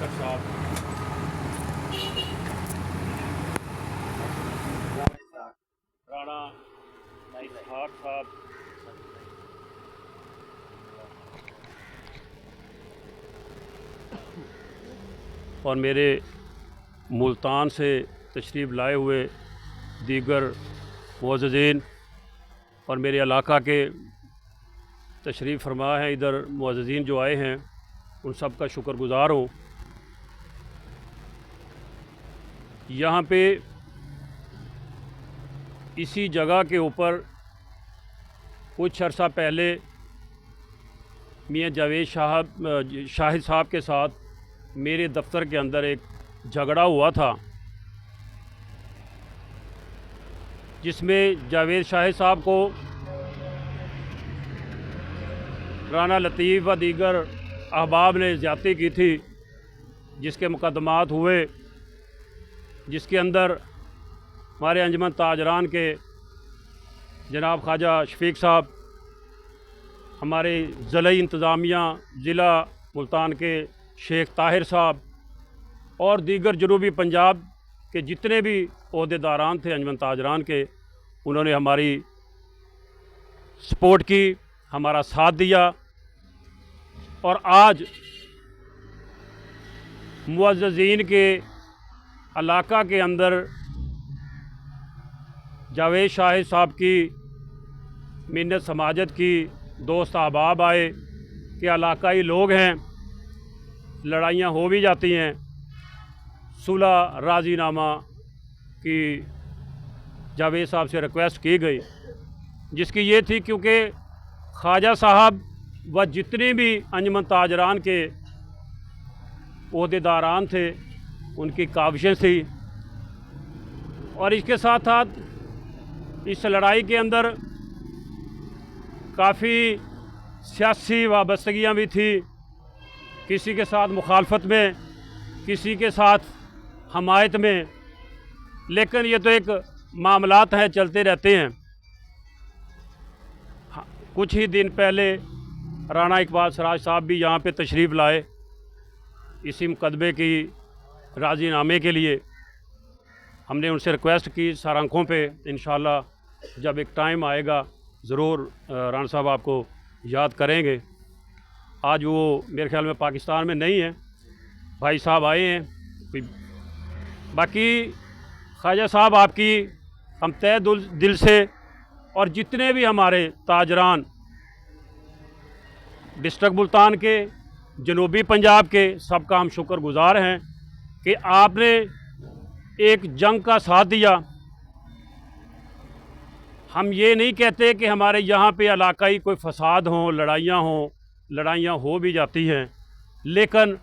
खट्टर साहब, राणा इसहाक साहब, और मेरे मुल्तान से तशरीफ़ लाए हुए दीगर मुअज़्ज़िज़ीन और मेरे इलाका के तशरीफ़ फरमा हैं इधर मुअज़्ज़िज़ीन जो आए हैं, उन सब का शुक्रगुज़ार हूँ। यहाँ पे इसी जगह के ऊपर कुछ अर्सा पहले मियाँ जावेद शाहिद साहब के साथ मेरे दफ्तर के अंदर एक झगड़ा हुआ था, जिसमें जावेद शाहिद साहब को राना लतीफ़ व दीगर अहबाब ने ज़्यादती की थी, जिसके मुकदमात हुए, जिसके अंदर हमारे अंजुमन ताजरान के जनाब ख्वाजा शफीक साहब, हमारे ज़िला इंतज़ामिया ज़िला मुल्तान के शेख ताहिर साहब और दीगर जनूबी पंजाब के जितने भी ओहदेदारान थे अंजुमन ताजरान के, उन्होंने हमारी सपोर्ट की, हमारा साथ दिया। और आज मुअज़्ज़िज़ीन के इलाका के अंदर जावेद शाहिद साहब की मिन्नत समाजत की, दोस्त अहबाब आए कि इलाकाई लोग हैं, लड़ाइयाँ हो भी जाती हैं, सुलह राज़ीनामा की जावेद साहब से रिक्वेस्ट की गई, जिसकी ये थी क्योंकि ख्वाजा साहब व जितने भी अंजुमन ताजरान के ओहदेदारान थे, उनकी काविशें थी। और इसके साथ साथ इस लड़ाई के अंदर काफ़ी सियासी वाबस्तगियाँ भी थी, किसी के साथ मुखालफत में, किसी के साथ हमायत में, लेकिन ये तो एक मामलात हैं, चलते रहते हैं। कुछ ही दिन पहले राणा इकबाल सराज साहब भी यहाँ पे तशरीफ़ लाए इसी मुकदमे की राज़ीनामे के लिए। हमने उनसे रिक्वेस्ट की सर आँखों पे, इंशाअल्लाह जब एक टाइम आएगा ज़रूर राणा साहब आपको याद करेंगे। आज वो मेरे ख्याल में पाकिस्तान में नहीं है, भाई साहब आए हैं। बाकी ख्वाजा साहब आपकी हम तहे दिल से और जितने भी हमारे ताजरान डिस्ट्रिक्ट मुल्तान के, जनूबी पंजाब के, सबका हम शुक्रगुज़ार हैं कि आपने एक जंग का साथ दिया। हम ये नहीं कहते कि हमारे यहाँ पे इलाकाई कोई फसाद हों, लड़ाइयाँ हो भी जाती हैं, लेकिन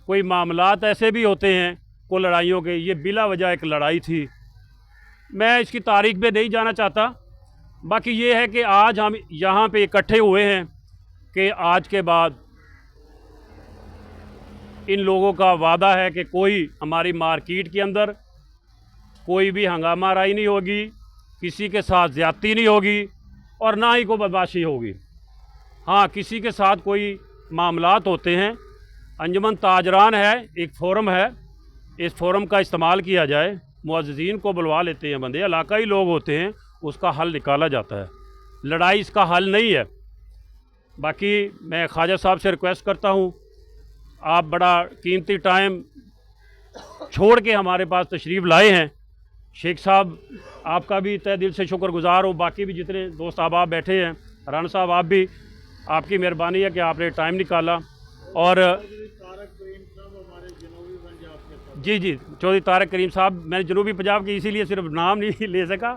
कोई मामलात ऐसे भी होते हैं को लड़ाइयों के, ये बिला वजह एक लड़ाई थी। मैं इसकी तारीख में नहीं जाना चाहता। बाकी ये है कि आज हम यहाँ पे इकट्ठे हुए हैं कि आज के बाद इन लोगों का वादा है कि कोई हमारी मार्केट के अंदर कोई भी हंगामा राई नहीं होगी, किसी के साथ ज़्यादती नहीं होगी और ना ही कोई बदमाशी होगी। हाँ, किसी के साथ कोई मामलात होते हैं, अंजुमन ताजरान है, एक फ़ोरम है, इस फ़ोरम का इस्तेमाल किया जाए, मुअज़्ज़िज़ीन को बुलवा लेते हैं बंदे, इलाकाई लोग होते हैं, उसका हल निकाला जाता है। लड़ाई इसका हल नहीं है। बाकी मैं ख्वाजा साहब से रिक्वेस्ट करता हूँ, आप बड़ा कीमती टाइम छोड़ के हमारे पास तशरीफ़ लाए हैं। शेख साहब आपका भी तहे दिल से शुक्रगुज़ार हो, बाकी भी जितने दोस्त अहबाब बैठे हैं, राना साहब आप भी, आपकी मेहरबानी है कि आपने टाइम निकाला। और जी चौधरी तारक करीम साहब, मैंने जनूबी पंजाब की इसीलिए सिर्फ नाम नहीं ले सका,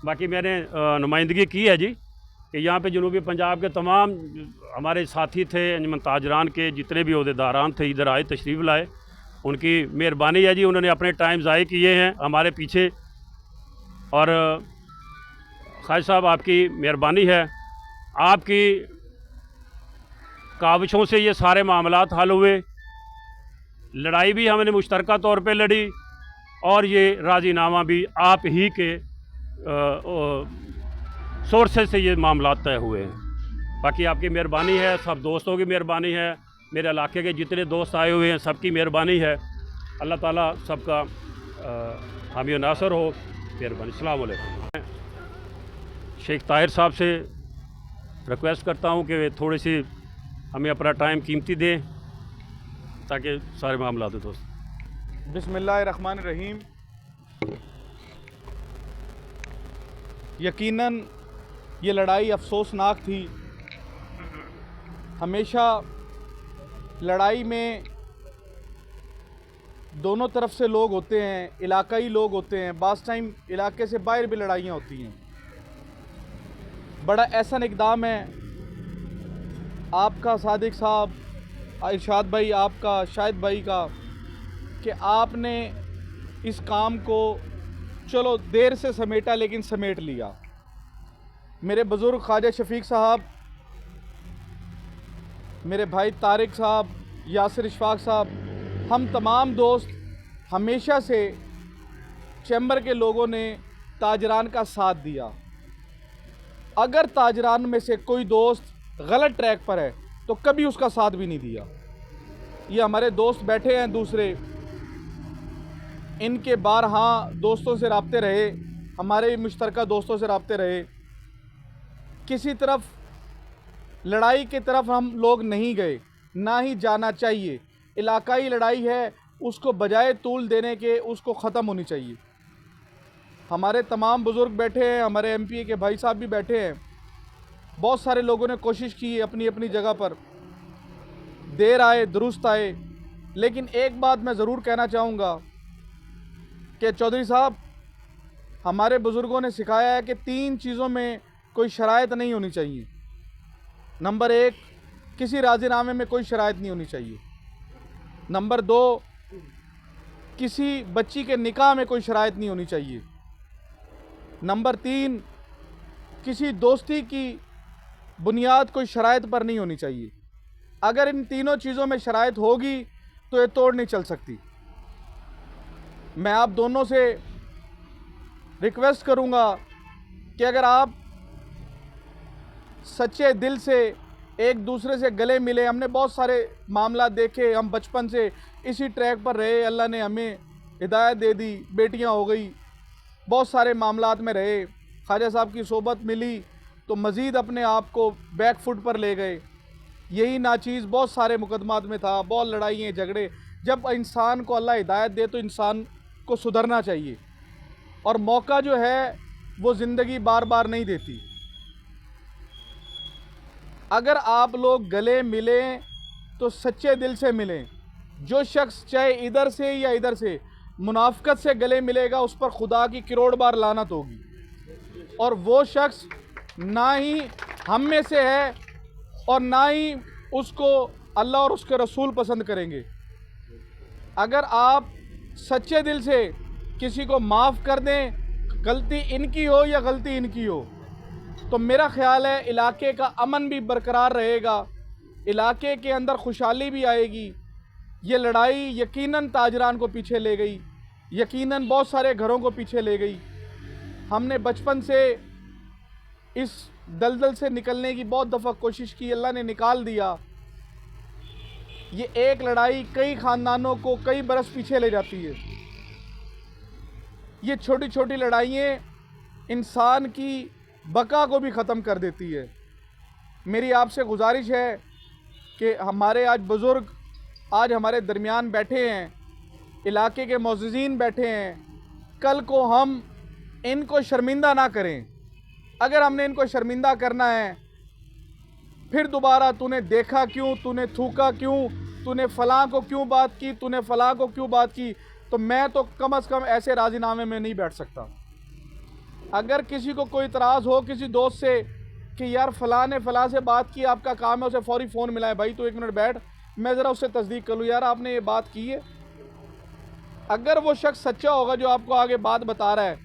बाकी मैंने नुमाइंदगी की है जी कि यहाँ पे जनूबी पंजाब के तमाम हमारे साथी थे, अंजुमन ताजरान के जितने भी ओहदेदारान थे, इधर आए, तशरीफ़ लाए, उनकी मेहरबानी है जी, उन्होंने अपने टाइम ज़ाय किए हैं हमारे पीछे। और ख्वाजा साहब आपकी मेहरबानी है, आपकी काविशों से ये सारे मामलात हल हुए। लड़ाई भी हमने मुश्तरका तौर पे लड़ी और ये राज़ीनामा भी आप ही के सोर्सेज से ये मामलात तय हुए हैं। बाकी आपकी मेहरबानी है, सब दोस्तों की मेहरबानी है, मेरे इलाके के जितने दोस्त आए हुए हैं, सबकी मेहरबानी है। अल्लाह ताला सबका हामी नासर हो। मेहरबानी। अस्सलाम वालेकुम। शेख ताहिर साहब से रिक्वेस्ट करता हूँ कि वे थोड़ी सी हमें अपना टाइम कीमती दें ताकि सारे मामला दे दोस्त। बिस्मिल्लाहिर्रहमानिर्रहीम। यकीनन ये लड़ाई अफसोसनाक थी। हमेशा लड़ाई में दोनों तरफ से लोग होते हैं, इलाकाई लोग होते हैं, बास टाइम इलाके से बाहर भी लड़ाइयाँ होती हैं। बड़ा एहसन इक़दाम है आपका सादिक साहब, इरशाद भाई, आपका शाहिद भाई का, कि आपने इस काम को चलो देर से समेटा लेकिन समेट लिया। मेरे बुज़ुर्ग ख्वाजा शफीक साहब, मेरे भाई तारिक साहब, यासिर इशफाक साहब, हम तमाम दोस्त हमेशा से चैम्बर के लोगों ने ताजरान का साथ दिया। अगर ताजरान में से कोई दोस्त गलत ट्रैक पर है तो कभी उसका साथ भी नहीं दिया। ये हमारे दोस्त बैठे हैं दूसरे, इनके बारहा दोस्तों से राब्ते रहे, हमारे मुश्तरका दोस्तों से राब्ते रहे। किसी तरफ लड़ाई की तरफ हम लोग नहीं गए, ना ही जाना चाहिए। इलाकाई लड़ाई है, उसको बजाय तूल देने के उसको ख़त्म होनी चाहिए। हमारे तमाम बुज़ुर्ग बैठे हैं, हमारे एमपी के भाई साहब भी बैठे हैं। बहुत सारे लोगों ने कोशिश की अपनी अपनी जगह पर, देर आए दुरुस्त आए। लेकिन एक बात मैं ज़रूर कहना चाहूँगा कि चौधरी साहब, हमारे बुज़ुर्गों ने सिखाया है कि 3 चीज़ों में कोई शराइत नहीं होनी चाहिए। नंबर 1, किसी राज़ीनामे में कोई शराइत नहीं होनी चाहिए। नंबर 2, किसी बच्ची के निकाह में कोई शराइत नहीं होनी चाहिए। नंबर 3, किसी दोस्ती की बुनियाद कोई शराइत पर नहीं होनी चाहिए। अगर इन तीनों चीज़ों में शराइत होगी तो ये तोड़ नहीं चल सकती। मैं आप दोनों से रिक्वेस्ट करूंगा कि अगर आप सच्चे दिल से एक दूसरे से गले मिले। हमने बहुत सारे मामला देखे, हम बचपन से इसी ट्रैक पर रहे, अल्लाह ने हमें हिदायत दे दी, बेटियां हो गई, बहुत सारे मामलात में रहे। ख्वाजा साहब की सोबत मिली तो मज़ीद अपने आप को बैक फुट पर ले गए। यही नाचीज़ बहुत सारे मुकदमात में था, बहुत लड़ाइयाँ झगड़े। जब इंसान को अल्लाह हिदायत दे तो इंसान को सुधरना चाहिए, और मौका जो है वो ज़िंदगी बार बार नहीं देती। अगर आप लोग गले मिलें तो सच्चे दिल से मिलें। जो शख्स चाहे इधर से या इधर से मुनाफिकत से गले मिलेगा, उस पर खुदा की करोड़ बार लानत होगी। और वो शख्स ना ही हम में से है और ना ही उसको अल्लाह और उसके रसूल पसंद करेंगे। अगर आप सच्चे दिल से किसी को माफ़ कर दें, गलती इनकी हो या गलती इनकी हो, तो मेरा ख़्याल है इलाके का अमन भी बरकरार रहेगा, इलाके के अंदर खुशहाली भी आएगी। ये लड़ाई यकीनन ताजरान को पीछे ले गई, यकीनन बहुत सारे घरों को पीछे ले गई। हमने बचपन से इस दलदल से निकलने की बहुत दफ़ा कोशिश की, अल्लाह ने निकाल दिया। ये एक लड़ाई कई ख़ानदानों को कई बरस पीछे ले जाती है। ये छोटी छोटी लड़ाइयाँ इंसान की बका को भी ख़त्म कर देती है। मेरी आपसे गुजारिश है कि हमारे आज बुज़ुर्ग आज हमारे दरमियान बैठे हैं, इलाके के मुअज़्ज़िज़ीन बैठे हैं, कल को हम इनको शर्मिंदा ना करें। अगर हमने इनको शर्मिंदा करना है, फिर दोबारा तूने देखा क्यों, तूने थूका क्यों, तूने फ़लाँ को क्यों बात की, तूने फ़लाँ को क्यों बात की, तो मैं तो कम से कम ऐसे राज़ीनामे में नहीं बैठ सकता। अगर किसी को कोई इतराज़ हो किसी दोस्त से कि यार फ़लाँ ने फ़लाँ से बात की, आपका काम है उसे फ़ौरी फ़ोन मिलाए, भाई तो 1 मिनट बैठ, मैं ज़रा उससे तस्दीक कर लूँ, यार आपने ये बात की है। अगर वो शख्स सच्चा होगा जो आपको आगे बात बता रहा है,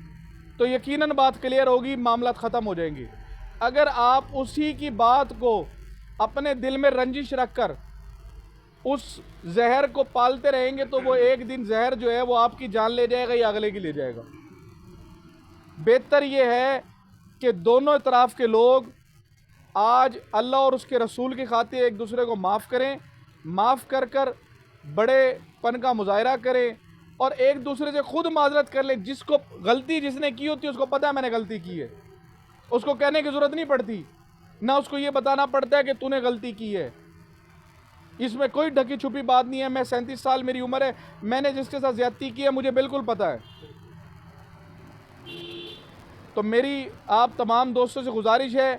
तो यकीनन बात क्लियर होगी, मामला ख़त्म हो जाएंगे। अगर आप उसी की बात को अपने दिल में रंजिश रखकर उस जहर को पालते रहेंगे, तो वो एक दिन जहर जो है वो आपकी जान ले जाएगा या अगले की ले जाएगा। बेहतर ये है कि दोनों तरफ के लोग आज अल्लाह और उसके रसूल की खातिर एक दूसरे को माफ़ करें, माफ़ कर कर बड़ेपन का मुजाहरा करें और एक दूसरे से खुद माजरत कर ले। जिसको गलती जिसने की होती है उसको पता है मैंने गलती की है, उसको कहने की ज़रूरत नहीं पड़ती, ना उसको ये बताना पड़ता है कि तूने गलती की है। इसमें कोई ढकी छुपी बात नहीं है। मैं 37 साल मेरी उम्र है, मैंने जिसके साथ ज़्यादती की है मुझे बिल्कुल पता है। तो मेरी आप तमाम दोस्तों से गुजारिश है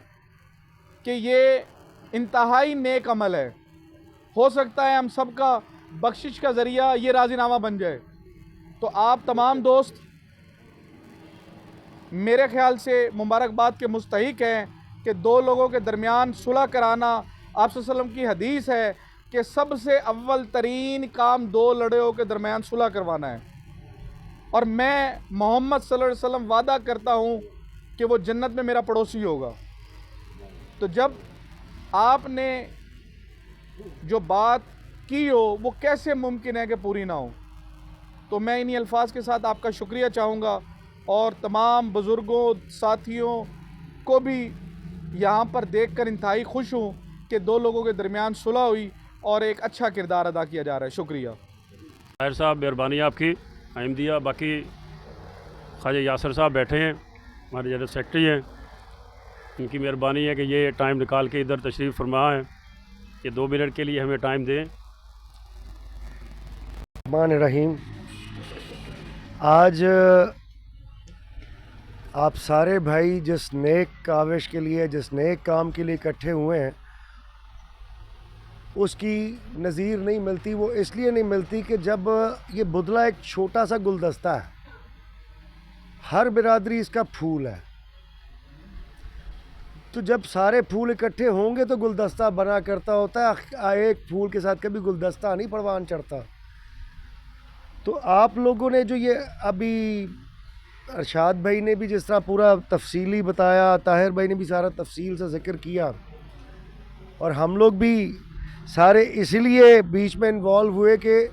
कि ये इंतहाई नेक अमल है, हो सकता है हम सबका बख्शिश का ज़रिया ये राज़ीनामा बन जाए। तो आप तमाम दोस्त मेरे ख़्याल से मुबारकबाद के मुस्तहिक हैं कि दो लोगों के दरमियान सुलह कराना, आप सल्लल्लाहु अलैहि वसल्लम की हदीस है कि सबसे अव्वल तरीन काम दो लड़ेयों के दरमियान सुलह करवाना है। और मैं मोहम्मद सल्लल्लाहु अलैहि वसल्लम वादा करता हूँ कि वो जन्नत में मेरा पड़ोसी होगा। तो जब आपने जो बात की हो वो कैसे मुमकिन है कि पूरी ना हो। तो मैं इन्हीं अल्फाज के साथ आपका शुक्रिया चाहूँगा और तमाम बुज़ुर्गों साथियों को भी यहाँ पर देखकर इंतहाई खुश हूँ कि दो लोगों के दरमियान सुलह हुई और एक अच्छा किरदार अदा किया जा रहा है। शुक्रिया ताहिर साहब, मेहरबानी आपकी अहमदिया। बाकी ख्वाजा यासर साहब बैठे हैं, हमारे जनरल सेक्रेटरी हैं, इनकी मेहरबानी है कि ये टाइम निकाल के इधर तशरीफ़ फरमा है कि 2 मिनट के लिए हमें टाइम दें। रहमान रहीम, आज आप सारे भाई जिस नेक काविश के लिए, जिस नेक काम के लिए इकट्ठे हुए हैं, उसकी नज़ीर नहीं मिलती। वो इसलिए नहीं मिलती कि जब ये बुदला एक छोटा सा गुलदस्ता है, हर बिरादरी इसका फूल है, तो जब सारे फूल इकट्ठे होंगे तो गुलदस्ता बना करता होता है। एक फूल के साथ कभी गुलदस्ता नहीं परवान चढ़ता। तो आप लोगों ने जो ये अभी अरशाद भाई ने भी जिस तरह पूरा तफसीली बताया, ताहिर भाई ने भी सारा तफसील से ज़िक्र किया, और हम लोग भी सारे इसीलिए बीच में इन्वॉल्व हुए कि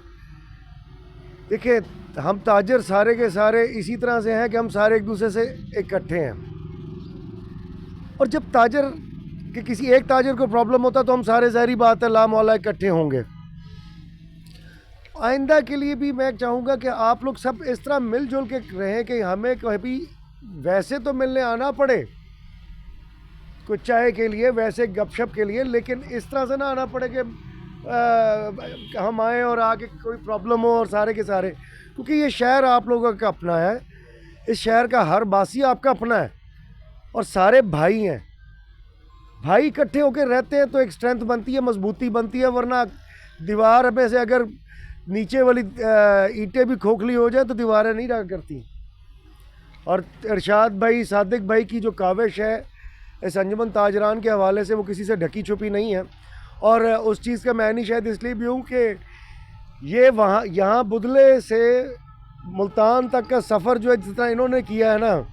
देखिए हम ताजर सारे के सारे इसी तरह से हैं कि हम सारे एक दूसरे से इकट्ठे हैं। और जब ताजर कि किसी एक ताजर को प्रॉब्लम होता तो हम सारे ज़ाहिरी बात है ला मौला इकट्ठे होंगे। आइंदा के लिए भी मैं चाहूँगा कि आप लोग सब इस तरह मिलजुल के रहें कि हमें कभी वैसे तो मिलने आना पड़े कुछ चाय के लिए, वैसे गपशप के लिए, लेकिन इस तरह से ना आना पड़े कि हम आए और आके कोई प्रॉब्लम हो और सारे के सारे, क्योंकि ये शहर आप लोगों का अपना है, इस शहर का हर बासी आपका अपना है और सारे भाई हैं। भाई इकट्ठे होकर रहते हैं तो एक स्ट्रेंथ बनती है, मजबूती बनती है, वरना दीवार में से अगर नीचे वाली ईंटें भी खोखली हो जाए तो दीवारें नहीं रहा करती। और इरशाद भाई, सादिक भाई की जो काविश है इस अंजुमन ताजरान के हवाले से, वो किसी से ढकी छुपी नहीं है। और उस चीज़ का मैं नहीं शायद इसलिए भी हूँ कि ये यहाँ बुदले से मुल्तान तक का सफ़र जो है जितना इन्होंने किया है ना,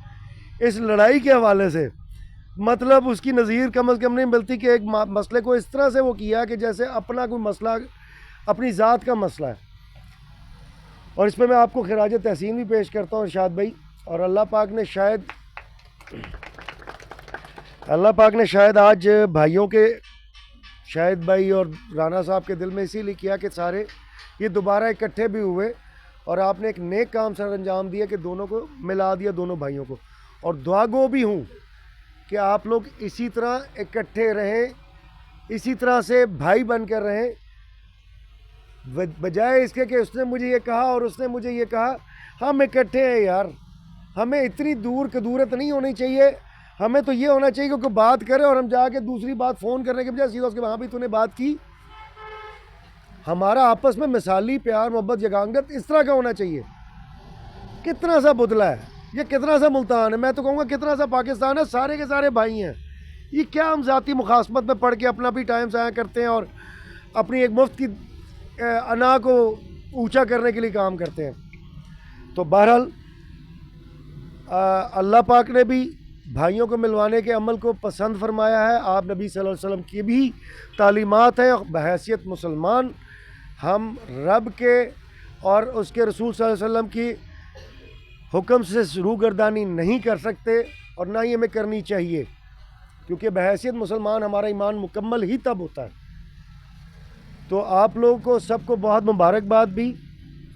इस लड़ाई के हवाले से, मतलब उसकी नज़ीर कम से कम नहीं मिलती कि एक मसले को इस तरह से वो किया कि जैसे अपना कोई मसला, अपनी ज़ात का मसला है। और इसमें मैं आपको खिराज तहसीन भी पेश करता हूँ इरशाद भाई। और अल्लाह पाक ने शायद आज भाइयों के, शाहिद भाई और राना साहब के दिल में इसीलिए किया कि सारे ये दोबारा इकट्ठे भी हुए और आपने एक नेक काम सर अंजाम दिया कि दोनों को मिला दिया, दोनों भाइयों को। और दुआ गो भी हूँ कि आप लोग इसी तरह इकट्ठे रहें, इसी तरह से भाई बनकर रहें, बजाय इसके कि उसने मुझे ये कहा और उसने मुझे ये कहा। हम इकट्ठे हैं यार, हमें इतनी दूर कदूरत नहीं होनी चाहिए। हमें तो ये होना चाहिए कि कोई बात करे और हम जाके दूसरी बात फ़ोन करने के बजाय सीधा उसके वहाँ भी तूने बात की। हमारा आपस में मिसाली प्यार मोहब्बत यगांगत इस तरह का होना चाहिए। कितना सा बुदला है ये, कितना सा मुल्तान है, मैं तो कहूँगा कितना सा पाकिस्तान है, सारे के सारे भाई हैं। ये क्या हम ज़ाती मुखासमत में पढ़ के अपना भी टाइम ज़ाया करते हैं और अपनी एक मुफ्त की अना को ऊंचा करने के लिए काम करते हैं। तो बहरहाल अल्लाह पाक ने भी भाइयों को मिलवाने के अमल को पसंद फरमाया है। आप नबी सल्लल्लाहु अलैहि वसल्लम की भी तालीमात हैं। बहैसियत मुसलमान हम रब के और उसके रसूल सल्लल्लाहु अलैहि वसल्लम की हुक्म से रूगर्दानी नहीं कर सकते और ना ही हमें करनी चाहिए, क्योंकि बहैसियत मुसलमान हमारा ईमान मुकम्मल ही तब होता है तो आप लोगों को सबको बहुत मुबारकबाद भी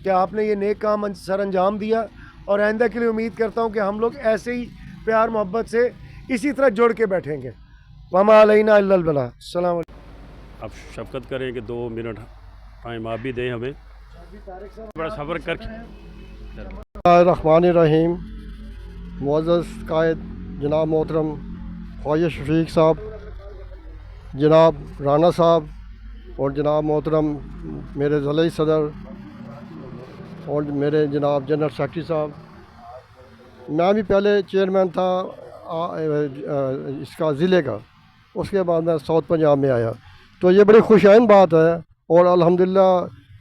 कि आपने ये नेक काम सर अंजाम दिया, और आइंदा के लिए उम्मीद करता हूँ कि हम लोग ऐसे ही प्यार मोहब्बत से इसी तरह जुड़ के बैठेंगे। वमा अलैना इल्लल बलाग। अस्सलाम वालेकुम। आप शफकत करें कि 2 मिनट टाइम आप भी दें हमें, बड़ा सब्र करके। रहमानिर्रहीम। मुअज़्ज़ज़ कायद जनाब मोहतरम ख्वाजा शफीक साहब, जनाब राना साहब और जनाब मोहतरम मेरे ज़िले सदर और मेरे जनाब जनरल सेक्रेटरी साहब। मैं भी पहले चेयरमैन था इसका ज़िले का, उसके बाद मैं साउथ पंजाब में आया। तो ये बड़ी खुशाइन बात है और अल्हम्दुलिल्लाह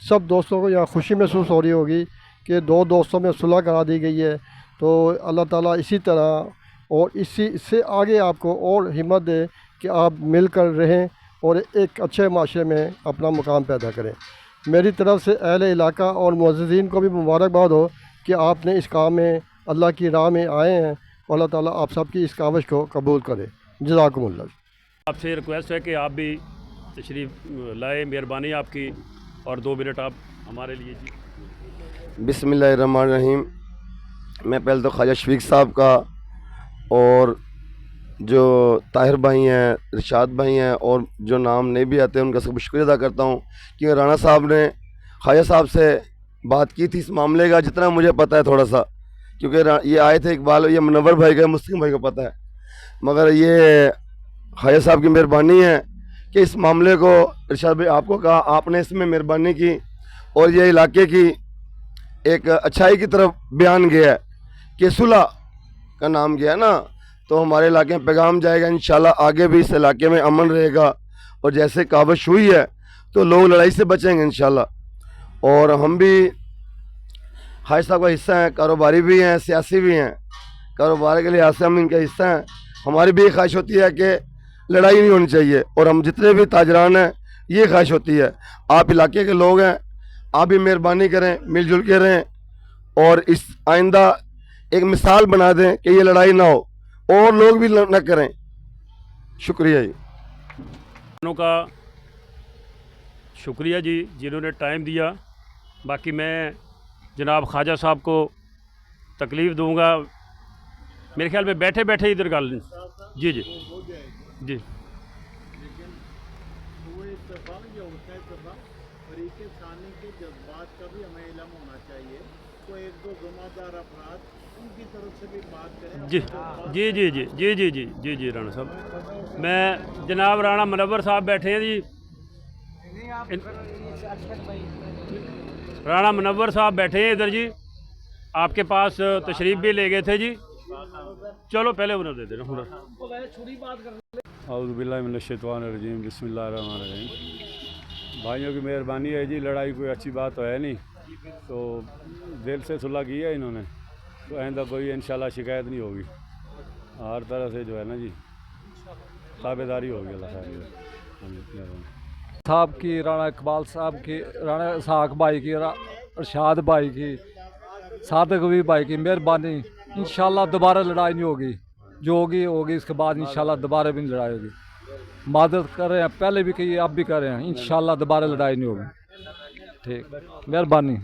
सब दोस्तों को यहाँ खुशी महसूस हो रही होगी कि 2 दोस्तों में सुलह करा दी गई है। तो अल्लाह ताला इसी तरह और इससे आगे आपको और हिम्मत दे कि आप मिलकर रहें और एक अच्छे माशरे में अपना मुकाम पैदा करें। मेरी तरफ़ से अहले इलाका और मुअज़्ज़िज़ीन को भी मुबारकबाद हो कि आपने इस काम में अल्लाह की राह में आए हैं। अल्लाह ताला आप सब की इस काविश को कबूल करे। जज़ाकुमुल्लाह। आपसे रिक्वेस्ट है कि आप भी तशरीफ़ लाए, मेहरबानी आपकी, और 2 मिनट आप हमारे लिए जी। बिस्मिल्लाहिर्रहमानिर्रहीम। मैं पहले तो ख्वाजा शफीक साहब का और जो ताहिर भाई हैं, इरशाद भाई हैं और जो नाम नहीं भी आते हैं उनका सब शुक्रिया अदा करता हूँ कि राना साहब ने ख्वाजा साहब से बात की थी इस मामले का, जितना मुझे पता है थोड़ा सा, क्योंकि ये आए थे इकबाल, ये मुनव्वर भाई का, मुस्लिम भाई को पता है, मगर ये ख्वाजा साहब की मेहरबानी है कि इस मामले को इरशाद भाई आपको कहा, आपने इसमें मेहरबानी की और ये इलाके की एक अच्छाई की तरफ बयान गया है कि सुलह का नाम गया ना, तो हमारे इलाके में पैगाम जाएगा। इंशाल्लाह आगे भी इस इलाके में अमन रहेगा और जैसे काविश हुई है तो लोग लड़ाई से बचेंगे इंशाल्लाह। और हम भी हाज साहब का हिस्सा हैं, कारोबारी भी हैं, सियासी भी हैं। कारोबार के लिहाज से हम इनका हिस्सा हैं। हमारी भी ख्वाहिश होती है कि लड़ाई नहीं होनी चाहिए और हम जितने भी ताजरान हैं ये ख्वाहिश होती है। आप इलाके के लोग हैं, आप भी मेहरबानी करें, मिलजुल के रहें और इस आइंदा एक मिसाल बना दें कि ये लड़ाई ना हो और लोग भी न करें। शुक्रिया जी। का शुक्रिया जी जिन्होंने टाइम दिया। बाकी मैं जनाब ख्वाजा साहब को तकलीफ़ दूंगा, मेरे ख्याल में बैठे बैठे इधर गाल जी जी जी। जी जी जी जी जी जी जी जी जी राणा साहब, मैं जनाब राणा मुनव्वर साहब बैठे हैं जी, राणा मुनव्वर साहब बैठे हैं इधर जी, आपके पास तशरीफ़ भी ले गए थे जी। चलो पहले उन्हें दे देना। औज़ुबिल्लाहि मिनश्शैतानिर्रजीम, बिस्मिल्लाहिर्रहमानिर्रहीम। भाइयों की मेहरबानी है जी, लड़ाई कोई अच्छी बात तो है नहीं, तो दिल से सुलह की है इन्होंने, तो आइंदा कोई इंशाल्लाह शिकायत नहीं होगी। हर तरह से जो है ना जी ताबेदारी होगी अल्लाह साहब की, राणा इकबाल साहब की, राणा इसहाक भाई की, इरशाद भाई की, सादिक भी भाई की मेहरबानी। इंशाल्लाह दोबारा लड़ाई नहीं होगी, जो होगी होगी, इसके बाद इंशाल्लाह दोबारा भी नहीं लड़ाई होगी। मदद कर रहे हैं, पहले भी कही, अब भी कर रहे हैं, इंशाल्लाह दोबारा लड़ाई नहीं होगी। ठीक, मेहरबानी।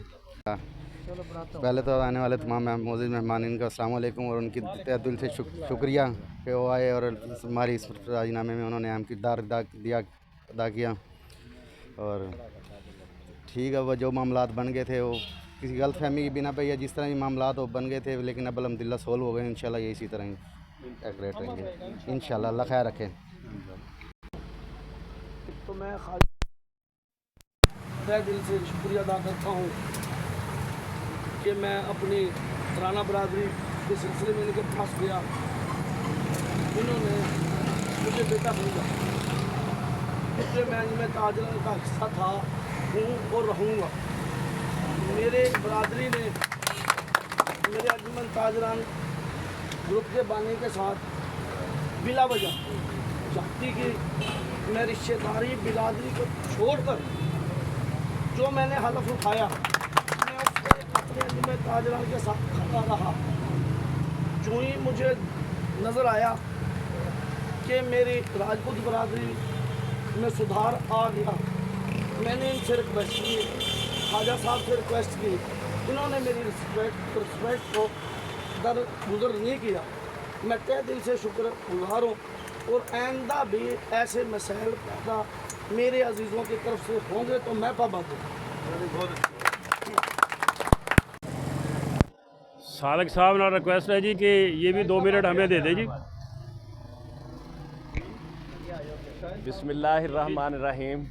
पहले तो आने वाले तमाम मौजूद मेहमान इनका अस्सलाम वालेकुम और उनकी तहे दिल से शुक्रिया कि वो आए और हमारी इस राजीनामे में उन्होंने अहम किरदार अदा किया। और ठीक है, वो जो मामलात बन गए थे वो किसी गलत फहमी की बिना पे या जिस तरह भी मामलात वो बन गए थे, लेकिन अब अल्हम्दुलिल्लाह सोल्व हो गए। इंशाल्लाह ये इसी तरह ही एक्यूरेट रहेंगे इंशाल्लाह। अल्लाह खैर रखे। तो मैं दिल से शुक्रिया अदा करता हूँ कि मैं अपनी राना बरादरी के सिलसिले में इनके पास गया, इन्होंने मुझे बेटा समझा, इसलिए मैं इनमें ताजरान का हिस्सा था, हूँ और रहूँगा। मेरे बरादरी ने मेरे अंजुमन ताजरान ग्रुप के बानी के साथ बिला वजह चाहती कि मैं रिश्तेदारी बिरादरी को छोड़कर जो मैंने हलफ उठाया मैं उससे अपने अंजुमन ताजरान के साथ खड़ा रहा। जो ही मुझे नज़र आया कि मेरी राजपूत बरादरी में सुधार आ गया, मैंने इनसे रिक्वेस्ट की, ख्वाजा साहब से रिक्वेस्ट की, इन्होंने मेरी रिस्पेक्ट को दरगुजर नहीं किया। मैं तहे दिल से शुक्रगुजार हूँ और आइंदा भी ऐसे मसाइल पैदा मेरे अजीज़ों की तरफ से होंगे तो मैं पाबंद हूँ। सादिक साहब ना रिक्वेस्ट है जी कि ये भी 2 मिनट हमें दे दें जी। बिस्मिल्लाहिर्रहमानिर्रहीम।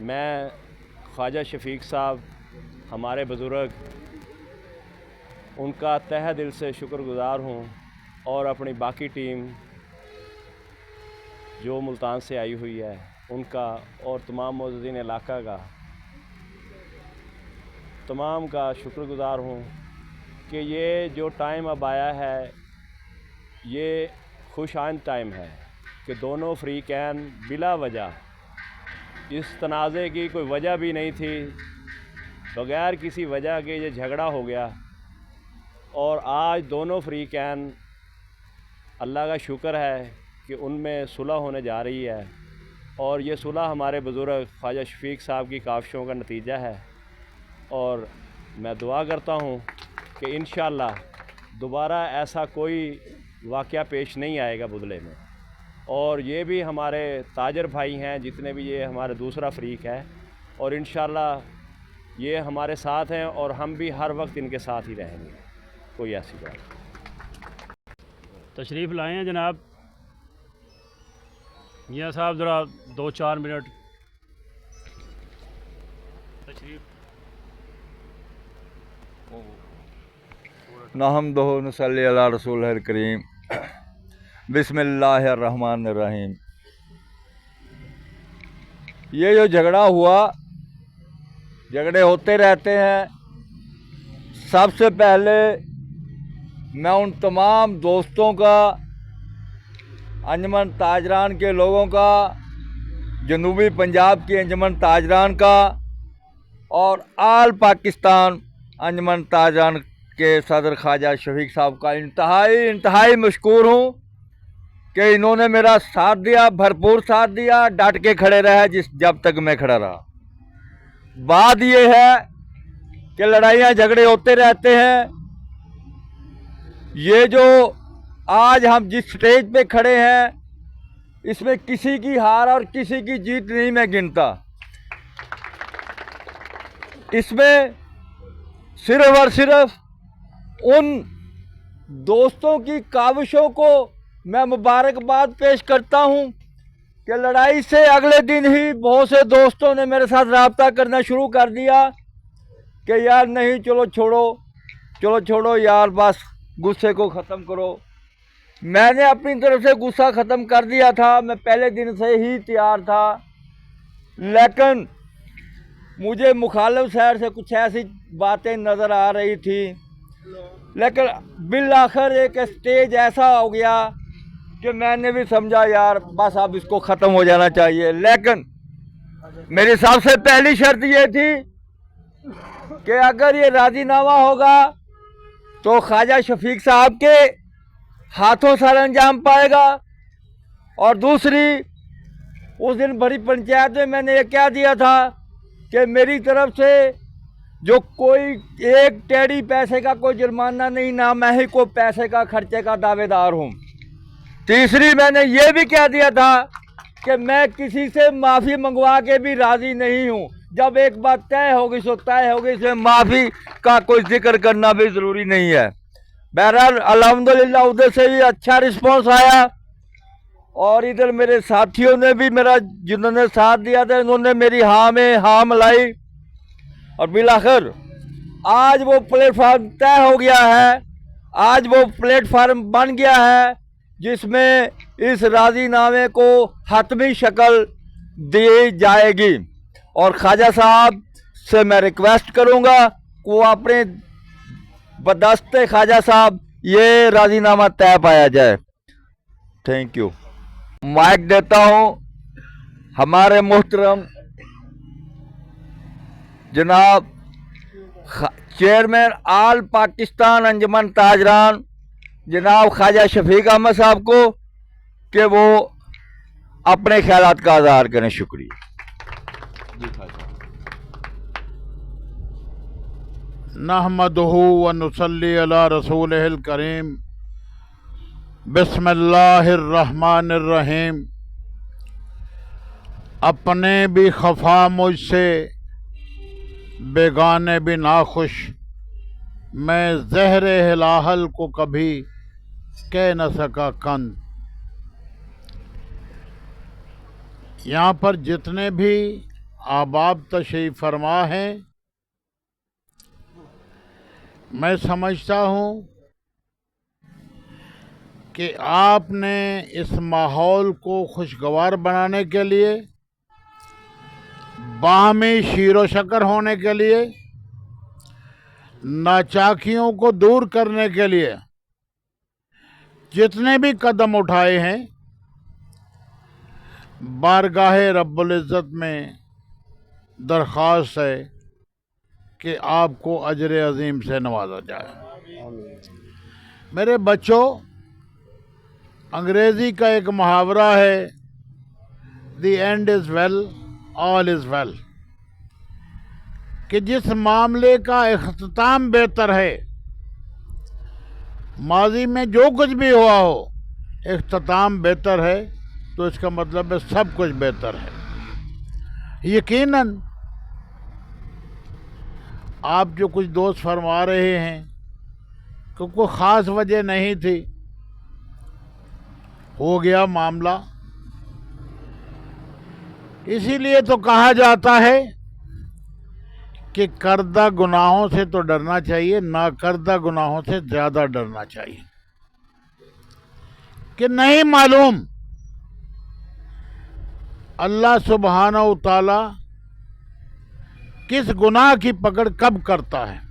मैं ख्वाजा शफीक साहब हमारे बुज़ुर्ग, उनका तहे दिल से शुक्रगुज़ार हूँ और अपनी बाकी टीम जो मुल्तान से आई हुई है उनका और तमाम मौजूदीन इलाका का तमाम का शुक्रगुज़ार हूँ कि ये जो टाइम अब आया है ये खुशाइंद टाइम है कि दोनों फ़रीक़ैन बिला वजह, इस तनाज़े की कोई वजह भी नहीं थी, बग़ैर किसी वजह के ये झगड़ा हो गया और आज दोनों फ़रीक़ैन, अल्लाह का शुक्र है कि उनमें सुलह होने जा रही है और ये सुलह हमारे बुज़ुर्ग ख्वाजा शफीक साहब की काविशों का नतीजा है। और मैं दुआ करता हूँ कि इंशाअल्लाह दोबारा ऐसा कोई वाक़या पेश नहीं आएगा बुदले में। और ये भी हमारे ताजर भाई हैं जितने भी, ये हमारे दूसरा फ़रीक़ है और इंशाअल्लाह ये हमारे साथ हैं और हम भी हर वक्त इनके साथ ही रहेंगे, कोई ऐसी बात। तशरीफ़ लाए हैं जनाब मियाँ साहब, ज़रा 2-4 मिनट तशरीफ़। नहमदुहु नसल्ली अला रसूलिल करीम। बिस्मिल्लाहिर्रहमानिर्रहीम। ये जो झगड़ा हुआ, झगड़े होते रहते हैं। सबसे पहले मैं उन तमाम दोस्तों का, अंजमन ताजरान के लोगों का, जनूबी पंजाब की अंजमन ताजरान का और आल पाकिस्तान अंजमन ताजरान के सदर ख्वाजा शफीक साहब का इंतहाई मशकूर हूँ कि इन्होंने मेरा साथ दिया, भरपूर साथ दिया, डट के खड़े रहे जब तक मैं खड़ा रहा। बात ये है कि लड़ाइयाँ झगड़े होते रहते हैं। ये जो आज हम जिस स्टेज पे खड़े हैं इसमें किसी की हार और किसी की जीत नहीं मैं गिनता। इसमें सिर्फ और सिर्फ उन दोस्तों की काविशों को मैं मुबारकबाद पेश करता हूं कि लड़ाई से अगले दिन ही बहुत से दोस्तों ने मेरे साथ रब्ता करना शुरू कर दिया कि यार नहीं, चलो छोड़ो यार, बस गुस्से को ख़त्म करो। मैंने अपनी तरफ से गुस्सा ख़त्म कर दिया था, मैं पहले दिन से ही तैयार था, लेकिन मुझे मुखालिफ शहर से कुछ ऐसी बातें नज़र आ रही थी। लेकिन बिल आखिर एक स्टेज ऐसा हो गया कि मैंने भी समझा यार बस अब इसको ख़त्म हो जाना चाहिए। लेकिन मेरी सबसे पहली शर्त ये थी कि अगर ये राजीनामा होगा तो ख्वाजा शफीक साहब के हाथों सर अंजाम पाएगा। और दूसरी, उस दिन बड़ी पंचायत में मैंने ये कह दिया था कि मेरी तरफ से जो कोई एक टेढ़ी पैसे का कोई जुर्माना नहीं, ना मैं ही कोई पैसे का खर्चे का दावेदार हूँ। तीसरी, मैंने ये भी कह दिया था कि मैं किसी से माफ़ी मंगवा के भी राज़ी नहीं हूँ। जब एक बात तय होगी सो तय होगी, इसमें माफ़ी का कोई जिक्र करना भी ज़रूरी नहीं है। बहरहाल अल्हम्दुलिल्लाह उधर से भी अच्छा रिस्पॉन्स आया और इधर मेरे साथियों ने भी मेरा, जिन्होंने साथ दिया था, इन्होंने मेरी हाँ में हाँ मिलाई और बिलाखिर आज वो प्लेटफार्म तय हो गया है। आज वो प्लेटफार्म बन गया है जिसमें इस राज़ीनामे को हतमी शक्ल दी जाएगी। और ख्वाजा साहब से मैं रिक्वेस्ट करूंगा कि वो अपने बदस्ते ख्वाजा साहब ये राज़ीनामा तय पाया जाए। Thank you. माइक देता हूं हमारे मुहतरम जनाब चेयरमैन आल पाकिस्तान अंजमन ताजरान जनाब ख्वाजा शफीक अहमद साहब को कि वो अपने ख्यालात का इज़हार करें। शुक्रिया जी। नहमदुहु व नुसल्ली अला रसूलिहिल करीम। बिस्मिल्लाहिर्रहमानिर्रहीम। अपने भी खफा मुझसे, बेगाने भी नाखुश, मैं ज़हरे हिलाहल को कभी कह न सका कंद। यहाँ पर जितने भी आबाब तशरीफ़ फरमा हैं, मैं समझता हूँ कि आपने इस माहौल को खुशगवार बनाने के लिए, बाहमी शीरो शकर होने के लिए, नाचाकियों को दूर करने के लिए जितने भी कदम उठाए हैं, बारगाहे रब्बुल इज़्ज़त में दरख्वास्त है कि आपको अजर अजीम से नवाजा जाए। मेरे बच्चों, अंग्रेजी का एक मुहावरा है, the end is well all is well, कि जिस मामले का इख्तिताम बेहतर है, माजी में जो कुछ भी हुआ हो, इख्तिताम बेहतर है, तो इसका मतलब है सब कुछ बेहतर है। यकीनन आप जो कुछ दोस्त फरमा रहे हैं कि कोई ख़ास वजह नहीं थी, हो गया मामला, इसीलिए तो कहा जाता है कि करदा गुनाहों से तो डरना चाहिए, ना करदा गुनाहों से ज़्यादा डरना चाहिए। कि नहीं मालूम अल्लाह सुब्हानहू तआला किस गुनाह की पकड़ कब करता है।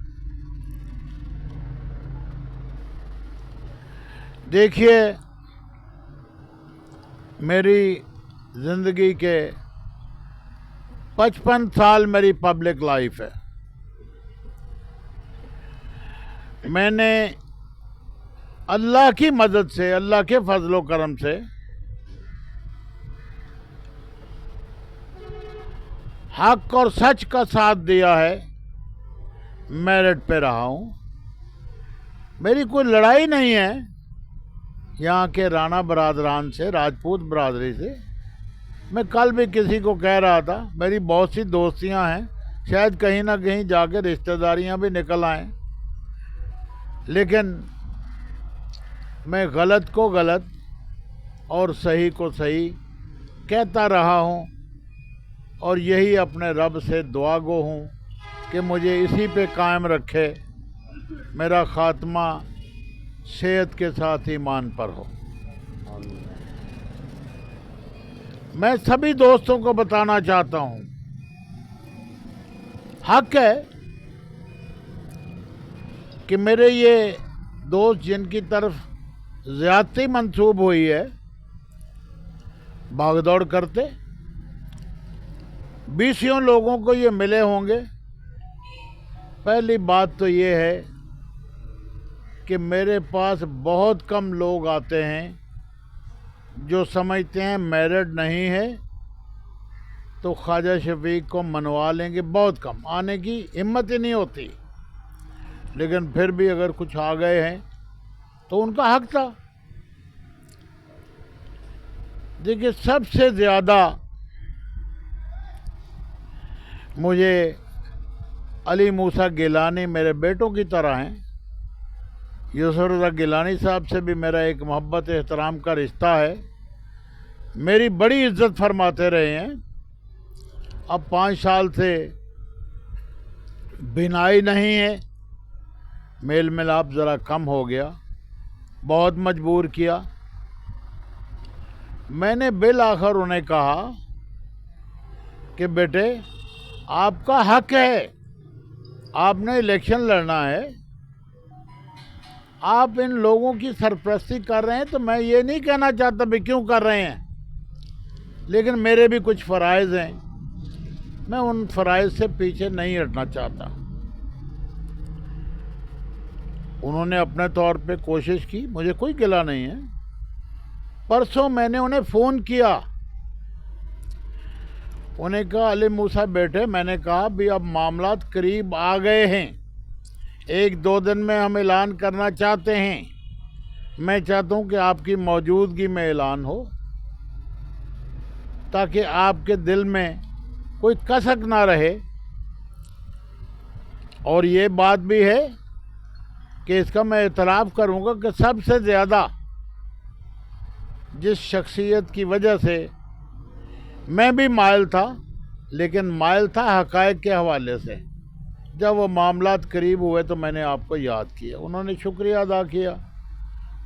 देखिए, मेरी ज़िंदगी के 55 साल मेरी पब्लिक लाइफ है। मैंने अल्लाह की मदद से, अल्लाह के फजलो करम से हक और सच का साथ दिया है, मेरिट पे रहा हूँ। मेरी कोई लड़ाई नहीं है यहाँ के राणा बरादरान से, राजपूत बरादरी से। मैं कल भी किसी को कह रहा था, मेरी बहुत सी दोस्तियां हैं, शायद कहीं ना कहीं जाके रिश्तेदारियां भी निकल आएं, लेकिन मैं गलत को गलत और सही को सही कहता रहा हूं, और यही अपने रब से दुआ गो हूं कि मुझे इसी पे कायम रखे, मेरा ख़ात्मा सेहत के साथ ईमान पर हो। मैं सभी दोस्तों को बताना चाहता हूं, हक है कि मेरे ये दोस्त जिनकी तरफ ज़्यादती मंसूब हुई है, भागदौड़ करते 20 लोगों को ये मिले होंगे। पहली बात तो ये है कि मेरे पास बहुत कम लोग आते हैं जो समझते हैं मेरिट नहीं है तो ख्वाजा शफीक को मनवा लेंगे। बहुत कम, आने की हिम्मत ही नहीं होती, लेकिन फिर भी अगर कुछ आ गए हैं तो उनका हक था। देखिए, सबसे ज़्यादा मुझे अली मूसा गिलानी मेरे बेटों की तरह हैं। यूसुफ रज़ा गिलानी साहब से भी मेरा एक मोहब्बत एहतराम का रिश्ता है, मेरी बड़ी इज्जत फरमाते रहे हैं। अब 5 साल से बिनाई नहीं है, मेल मिलाप ज़रा कम हो गया, बहुत मजबूर किया। मैंने बिल आखिर उन्हें कहा कि बेटे, आपका हक है, आपने इलेक्शन लड़ना है, आप इन लोगों की सरपरस्ती कर रहे हैं तो मैं ये नहीं कहना चाहता भी क्यों कर रहे हैं, लेकिन मेरे भी कुछ फ़राइज़ हैं, मैं उन फ़राइज़ से पीछे नहीं हटना चाहता। उन्होंने अपने तौर पे कोशिश की, मुझे कोई गिला नहीं है। परसों मैंने उन्हें फ़ोन किया उन्हें कहा अली मूसा बेटे, मैंने कहा भी अब मामलात करीब आ गए हैं, 1-2 दिन में हम ऐलान करना चाहते हैं। मैं चाहता हूँ कि आपकी मौजूदगी में ऐलान हो, ताकि आपके दिल में कोई कसक ना रहे। और ये बात भी है कि इसका मैं इतराफ़ करूँगा कि सबसे ज़्यादा जिस शख्सियत की वजह से मैं भी माइल था, लेकिन माइल था हक़ाइक़ के हवाले से, जब वो मामलात करीब हुए तो मैंने आपको याद किया। उन्होंने शुक्रिया अदा किया।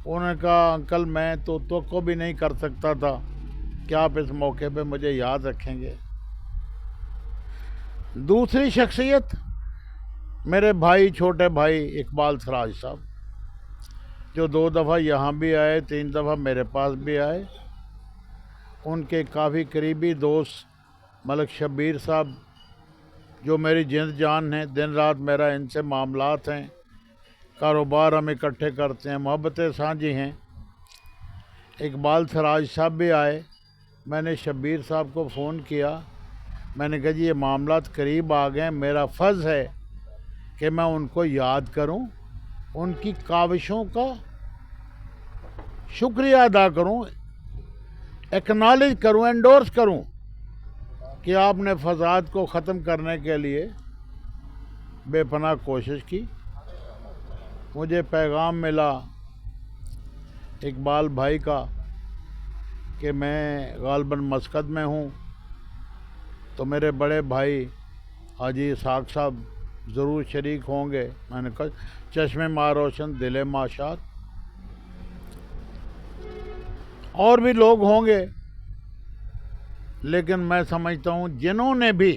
उन्होंने कहा अंकल मैं तो भी नहीं कर सकता था कि आप इस मौके पे मुझे याद रखेंगे। दूसरी शख्सियत मेरे भाई, छोटे भाई इकबाल सराज साहब, जो 2 दफ़ा यहाँ भी आए, 3 दफ़ा मेरे पास भी आए। उनके काफ़ी करीबी दोस्त मलिक शब्बीर साहब, जो मेरी जिंद जान हैं, दिन रात मेरा इनसे मामलात हैं, कारोबार हम इकट्ठे करते हैं, मोहब्बतें साझी हैं। इकबाल सराज साहब भी आए। मैंने शब्बीर साहब को फ़ोन किया, मैंने कहा जी ये मामलात करीब आ गए, मेरा फ़र्ज़ है कि मैं उनको याद करूं, उनकी काविशों का शुक्रिया अदा करूं, एक्नॉलेज करूं, एंडोर्स करूं कि आपने फसाद को ख़त्म करने के लिए बेपनाह कोशिश की। मुझे पैगाम मिला इकबाल भाई का कि मैं गालबन मस्कत में हूँ, तो मेरे बड़े भाई हाजी इसाक साहब ज़रूर शरीक होंगे। मैंने कहा चश्मे माँ रोशन दिले माशात, और भी लोग होंगे, लेकिन मैं समझता हूँ जिन्होंने भी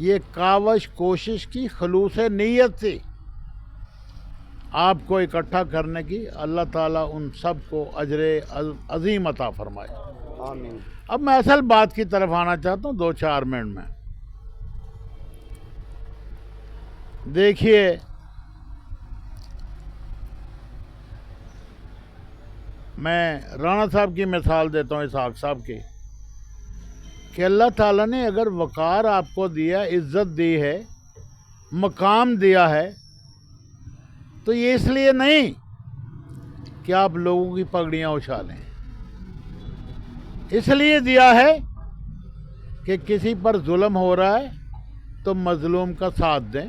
ये कावश कोशिश की, खलूस नीयत से आपको इकट्ठा करने की, अल्लाह ताला उन सब को अजरे अजीम अता फरमाए। आमीन। अब मैं असल बात की तरफ आना चाहता हूँ 2-4 मिनट में। देखिए, मैं राणा साहब की मिसाल देता हूँ, इसाक साहब की, कि अल्लाह ताला ने अगर वक़ार आपको दिया, इज़्ज़त दी है, मकाम दिया है, तो ये इसलिए नहीं कि आप लोगों की पगड़ियाँ उछालें, इसलिए दिया है कि किसी पर जुल्म हो रहा है तो मजलूम का साथ दें।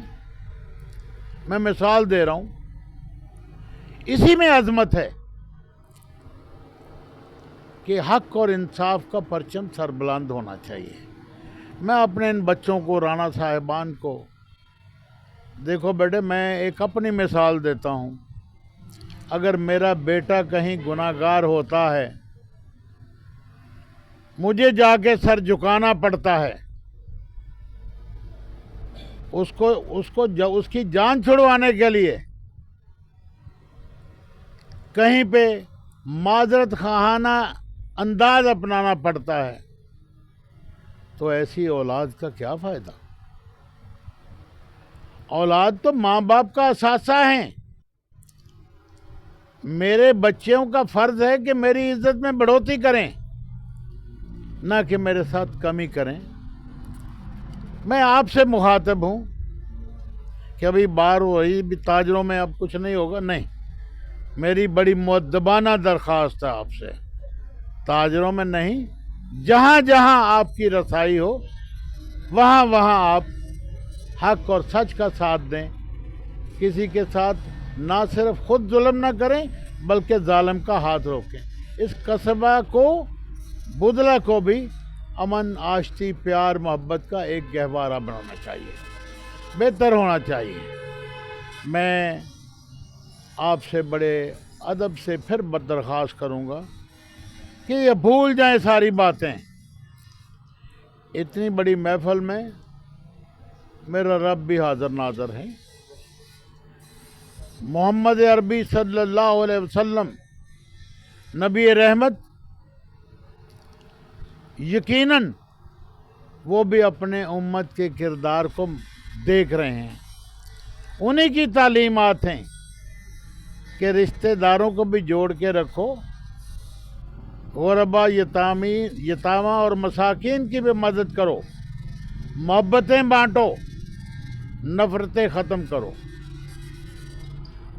मैं मिसाल दे रहा हूँ, इसी में अजमत है कि हक और इंसाफ का परचम सरबुलंद होना चाहिए। मैं अपने इन बच्चों को, राणा साहिबान को, देखो बेटे, मैं एक अपनी मिसाल देता हूँ। अगर मेरा बेटा कहीं गुनाहगार होता है, मुझे जाके सर झुकाना पड़ता है, उसकी जान छुड़वाने के लिए कहीं पे माजरत खाना अंदाज अपनाना पड़ता है, तो ऐसी औलाद का क्या फ़ायदा। औलाद तो माँ बाप का असासा है। मेरे बच्चों का फ़र्ज़ है कि मेरी इज़्ज़त में बढ़ोतरी करें, ना कि मेरे साथ कमी करें। मैं आपसे मुखातिब हूँ कि अभी बार हो रही भी ताजरों में अब कुछ नहीं होगा, नहीं, मेरी बड़ी मुअद्दबाना दरख्वास्त है आपसे, ताजरों में नहीं, जहाँ जहाँ आपकी रसाई हो वहाँ वहाँ आप हक और सच का साथ दें। किसी के साथ ना सिर्फ खुद जुल्म ना करें, बल्कि जालिम का हाथ रोकें। इस कस्बा को, बुदला को भी अमन, आश्ती, प्यार, मोहब्बत का एक गहवारा बनाना चाहिए, बेहतर होना चाहिए। मैं आपसे बड़े अदब से फिर दरख्वास्त करूँगा कि ये भूल जाएं सारी बातें। इतनी बड़ी महफिल में मेरा रब भी हाज़िर नाज़िर है। मोहम्मद अरबी सल्लल्लाहु अलैहि वसल्लम नबी रहमत, यकीनन वो भी अपने उम्मत के किरदार को देख रहे हैं। उन्हीं की तालीमात हैं कि रिश्तेदारों को भी जोड़ के रखो, गुरबा यतामा और मसाकिन की भी मदद करो, मोहब्बतें बांटो, नफ़रतें ख़त्म करो।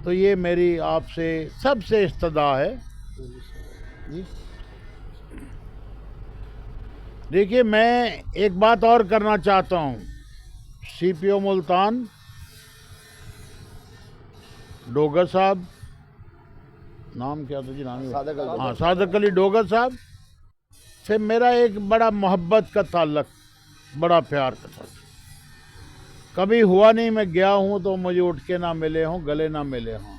तो ये मेरी आपसे सबसे इस्तदा है। देखिए, मैं एक बात और करना चाहता हूँ। CPO मुल्तान डोगर साहब, नाम क्या था जी? हाँ, सादक अली डोगर साहब से मेरा एक बड़ा मोहब्बत का ताल्लुक, बड़ा प्यार का ताल्लुक। कभी हुआ नहीं मैं गया हूँ तो मुझे उठ के ना मिले हों, गले ना मिले हों।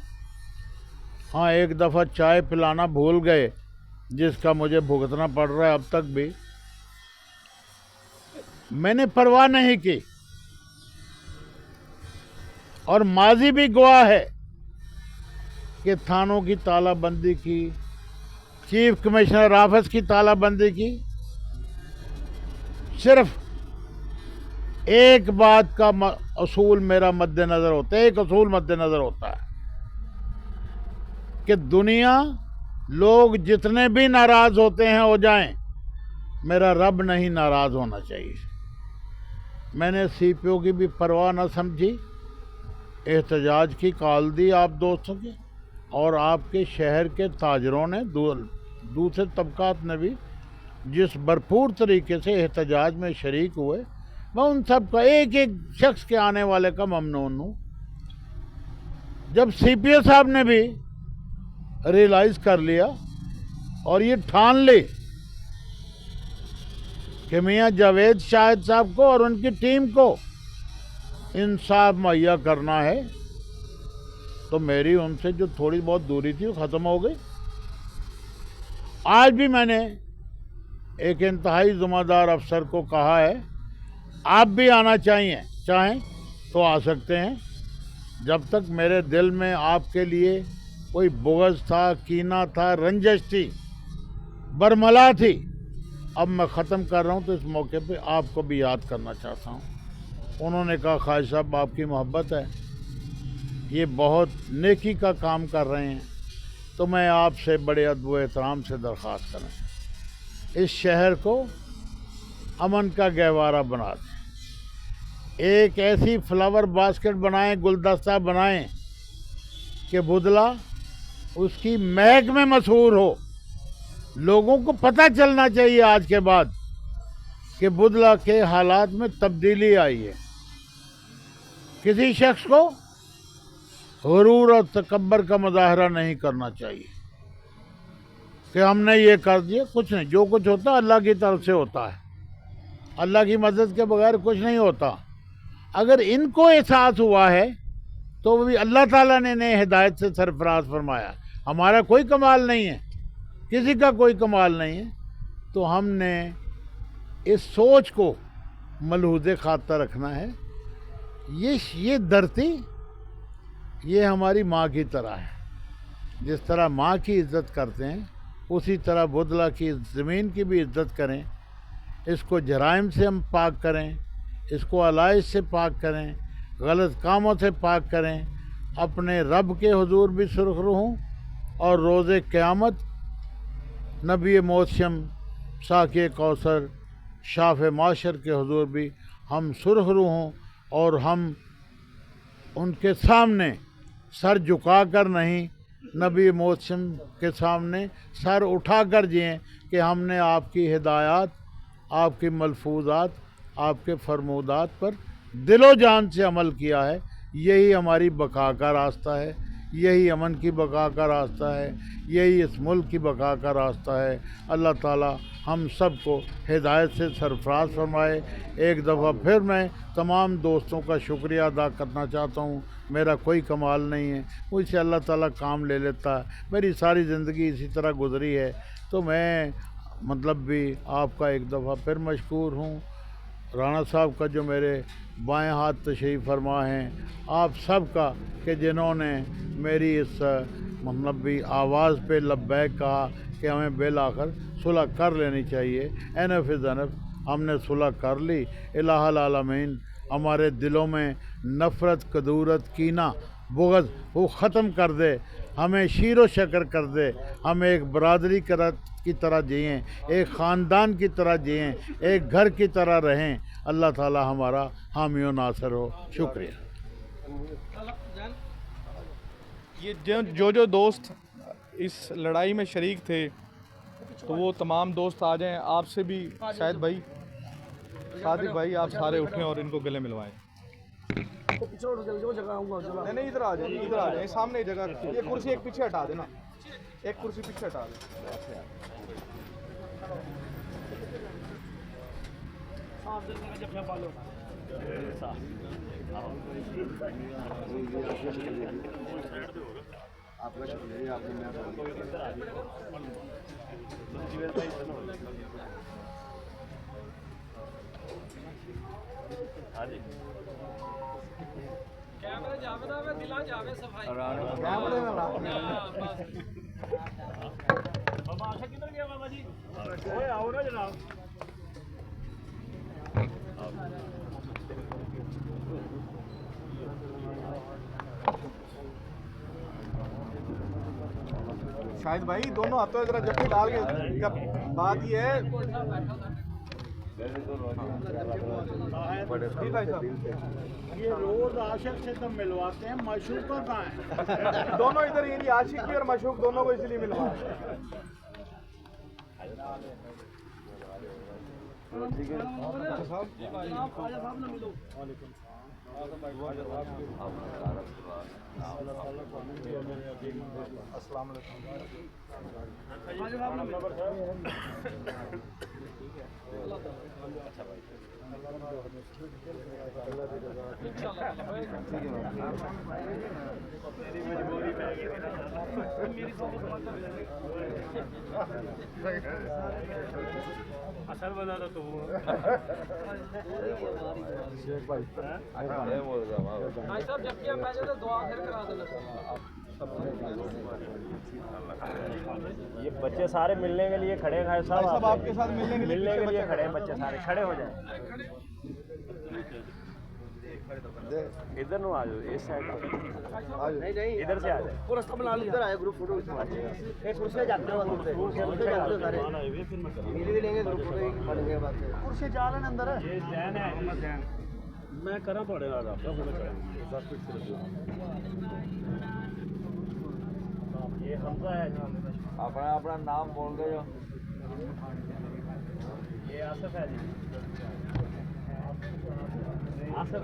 हाँ, एक दफ़ा चाय पिलाना भूल गए, जिसका मुझे भुगतना पड़ रहा है अब तक भी। मैंने परवाह नहीं की और माजी भी गवाह है कि थानों की तालाबंदी की, चीफ कमिश्नर ऑफिस की तालाबंदी की। सिर्फ एक बात का असूल मेरा मद्देनज़र होता है, एक असूल मद्देनज़र होता है कि दुनिया, लोग जितने भी नाराज़ होते हैं हो जाएं, मेरा रब नहीं नाराज़ होना चाहिए। मैंने CPO की भी परवाह न समझी, एहतजाज की कॉल दी आप दोस्तों की, और आपके शहर के ताजरों ने, दूसरे तबकात ने भी जिस भरपूर तरीके से एहतजाज में शरीक हुए, मैं उन सब का, एक एक शख्स के आने वाले का ममनून हूँ। जब CPO साहब ने भी रियलाइज़ कर लिया और ये ठान ली कि मियाँ जावेद शाहिद साहब को और उनकी टीम को इंसाफ मुहैया करना है, तो मेरी उनसे जो थोड़ी बहुत दूरी थी वो ख़त्म हो गई। आज भी मैंने एक इंतहाई ज़िम्मेदार अफसर को कहा है, आप भी आना चाहें तो आ सकते हैं। जब तक मेरे दिल में आपके लिए कोई बुग़्ज़ था, कीना था, रंजिश थी, बरमला थी, अब मैं ख़त्म कर रहा हूँ। तो इस मौके पे आपको भी याद करना चाहता हूँ। उन्होंने कहा, ख़ालिद साहब आपकी मोहब्बत है, ये बहुत नेकी का काम कर रहे हैं, तो मैं आपसे बड़े अदब एहतराम से दरख्वास्त करूँ, इस शहर को अमन का गहवारा बना दें। एक ऐसी फ्लावर बास्केट बनाएं, गुलदस्ता बनाएं कि बुदला उसकी महक में मशहूर हो। लोगों को पता चलना चाहिए आज के बाद कि बुदला के हालात में तब्दीली आई है। किसी शख्स को गुरूर और तकब्बर का मुजाहरा नहीं करना चाहिए कि हमने ये कर दिया। कुछ नहीं, जो कुछ होता है अल्लाह की तरफ से होता है, अल्लाह की मदद के बगैर कुछ नहीं होता। अगर इनको एहसास हुआ है तो भी अल्लाह ताला ने हिदायत से सरफराज फरमाया। हमारा कोई कमाल नहीं है, किसी का कोई कमाल नहीं है। तो हमने इस सोच को मलहूज़े खातर रखना है। ये धरती, ये हमारी माँ की तरह है। जिस तरह माँ की इज़्ज़त करते हैं, उसी तरह बुदला की ज़मीन की भी इज़्ज़त करें। इसको जराइम से हम पाक करें, इसको अलाइश से पाक करें, गलत कामों से पाक करें, अपने रब के हुजूर भी सुरखरू हों और रोज़े क़यामत नबी मोहसिम साक़ी कौसर शाफ़ माशर के हुजूर भी हम सुरखरू हों और हम उनके सामने सर झुकाकर नहीं, नबी मोहसिम के सामने सर उठाकर जिएं कि हमने आपकी हिदायत, आपकी मलफूज़ात, आपके फरमूदात पर दिलो जान से अमल किया है। यही हमारी बका का रास्ता है, यही अमन की बका का रास्ता है, यही इस मुल्क की बका का रास्ता है। अल्लाह ताला हम सब को हिदायत से सरफराज फरमाए। एक दफ़ा फिर मैं तमाम दोस्तों का शुक्रिया अदा करना चाहता हूँ। मेरा कोई कमाल नहीं है, मुझसे अल्लाह ताला काम ले लेता है। मेरी सारी ज़िंदगी इसी तरह गुजरी है, तो मैं मतलब भी आपका एक दफ़ा फिर मशकूर हूँ। राणा साहब का जो मेरे बाएं हाथ तशरीफ़ फरमा हैं, आप सब का कि जिन्होंने मेरी इस मतलब भी आवाज़ पे लब्बैक कहा कि हमें बिल आखिर सुलह कर लेनी चाहिए। एनफ इज़ एनफ, हमने सुलह कर ली। इलाहुल आलमीन हमारे दिलों में नफ़रत, कदूरत, कीना, बुग़्ज़ वो ख़त्म कर दे, हमें शीरो शकर कर दे, हमें एक बरादरी की की तरह जिएं, एक ख़ानदान की तरह जिएं, एक घर की तरह रहें। अल्लाह ताला हमारा हामी व नासर हो। शुक्रिया। ये जो दोस्त इस लड़ाई में शरीक थे, तो वो तमाम दोस्त आ जाएं। आपसे भी शायद भाई, सादिक भाई, आप सारे उठें और इनको गले मिलवाएं। नहीं, इधर आ जाए, इधर आ जाए, सामने जगह। ये कुर्सी एक पीछे हटा देना, एक कुर्सी पीछे हटा दे। शाहिद भाई, दोनों हाथों में जरा जफ्फी डाल के, बात ये है ये रोज आशिक से तो मिलवाते हैं, माशूक कहाँ है? दोनों इधर, ये आशिकी और मशूक दोनों को इसलिए मिलवा। असल बना था तो भाई साहब जब किया पहले तो दुआ फिर करा देना। ये बच्चे सारे मिलने के लिए खड़े हैं साहब, सब आपके साथ मिलने के लिए खड़े हैं बच्चे सारे, खड़े हो जाए। इधर नु आ जाओ, इस साइड नहीं, इधर से आ जाए, पूरा सब बना लिया। इधर आए ग्रुप फोटो एक कुर्सी जाते हो, सारे मिल भी लेंगे, ग्रुप फोटो एक बन गया। बात कुर्सी जा रहे हैं अंदर है। ये जैन है, मोहम्मद जैन। मैं करा पड़ेगा आपका ये हमजा है जी, अपना अपना नाम बोल दो। ये आसिफ है जी, आसिफ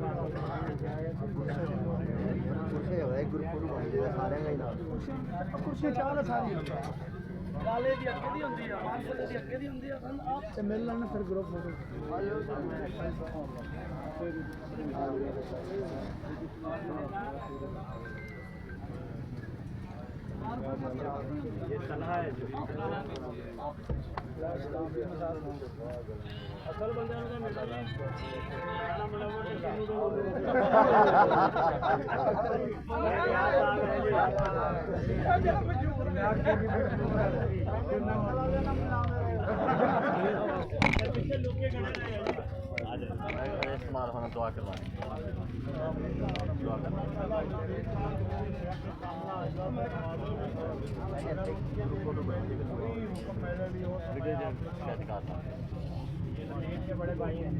कुर्सी है एक ग्रुप फोटो बन गया सारे का ही नाम। कुर्सी चार सारी लाले दी अगे दी हुंदी है, मानसले दी अगे दी हुंदी है। आप मिल लेना फिर ग्रुप फोटो। ये तनहा है जो असल बंदे ने मिला जी, गाना इस्तेमाल होना, दुआ करवाएं, दुआ ये बड़े भाई हैं।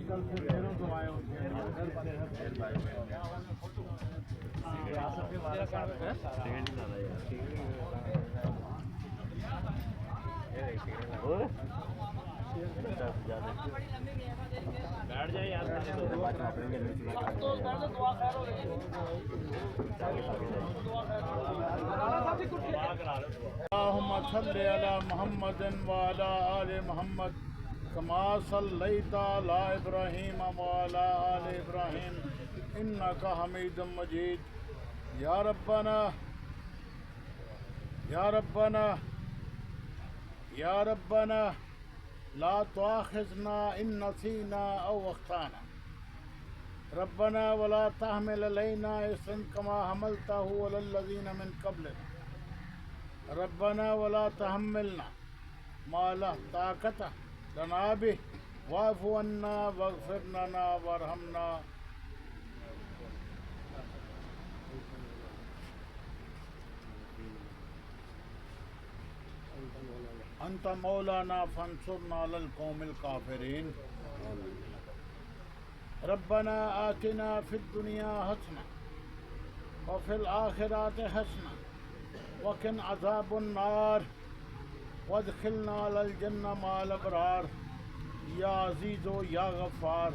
कल से ढेरों दुआएं होती हैं। बैठ जाए यार, अल्लाहुम्मा सल्लि अला मुहम्मदिन व अला आलि मुहम्मद कमा सल्लैता अला इब्राहीम व अला आलि इब्राहीम इन्नका हमीदुम मजीद। या रब्बना या रब्बना या रब्बना ला तुआखिज़ना इन नसीना औ अख्ताना, रब्बना वला तहमिल अलैना इस्रन कमा हमलतहु अलल लज़ीना मिन क़ब्लिना, रब्बना वला तहम्मिलना मा ला ताक़त लना बिह वाफ़ु अन्ना वग़फ़िर लना वरहमना अंत मौलाना फंसुरना अलल कौमिल काफिरीन। रब्बना आतिना फिद दुनिया हसना व फिल आखिरात हसना वकिन अज़ाबुन नार वदखिलना अलल जन्ना माल अबरार। या अज़ीज़ो या गफ़ार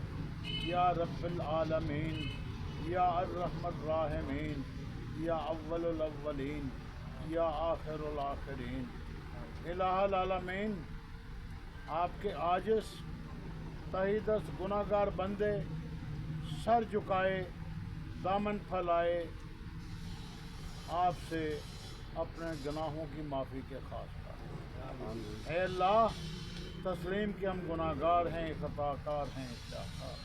या रब्बिल आलमीन या अर्रहमर राहिमीन या अव्वलुल अव्वलीन या आखिरुल आखिरीन। इलाहुल आलमीन, आपके आजिज़ तहीदस गुनाहगार बंदे सर झुकाए दामन फैलाए आपसे अपने गुनाहों की माफ़ी के खास। ऐ अल्लाह, तस्लीम कि हम गुनाहगार हैं, खताकार हैं, इस्लाहकार,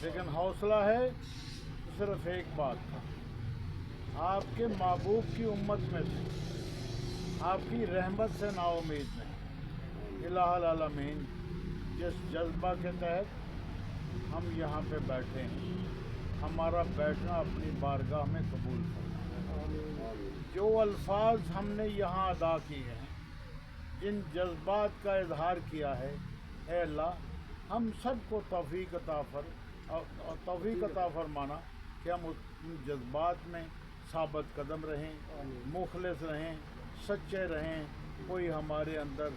लेकिन हौसला है सिर्फ़ एक बात का, आपके महबूब की उम्मत में से आपकी रहमत से नाउम्मीद नहीं। इलाहुल आलमीन, जिस जज्बा के तहत हम यहाँ पे बैठे हैं, हमारा बैठना अपनी बारगाह में कबूल करें। जो अल्फाज हमने यहाँ अदा किए हैं, जिन जज्बात का इजहार किया है, ऐ अल्लाह हम सबको तौफीक अता फरमाना कि हम उन जज्बात में साबित कदम रहें, मुखलिस रहें, सच्चे रहें, कोई हमारे अंदर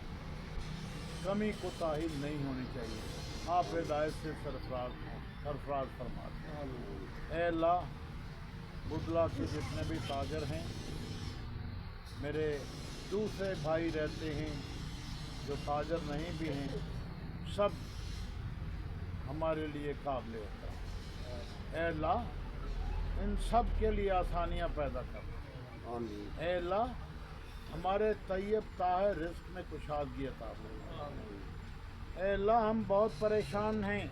कमी कोताही नहीं होनी चाहिए। आप हिदायत से सरफराज फरमा दें। ऐ अल्लाह, बुदला के जितने भी ताजर हैं, मेरे दूसरे भाई रहते हैं जो ताजर नहीं भी हैं, सब हमारे लिए काबिल होता है। ऐ अल्लाह, इन सब के लिए आसानियाँ पैदा कर। ऐ अल्लाह, हमारे तैयब ताहिर रिस्क में कुशादगी अता फरमा। ऐ अल्लाह, हम बहुत परेशान हैं।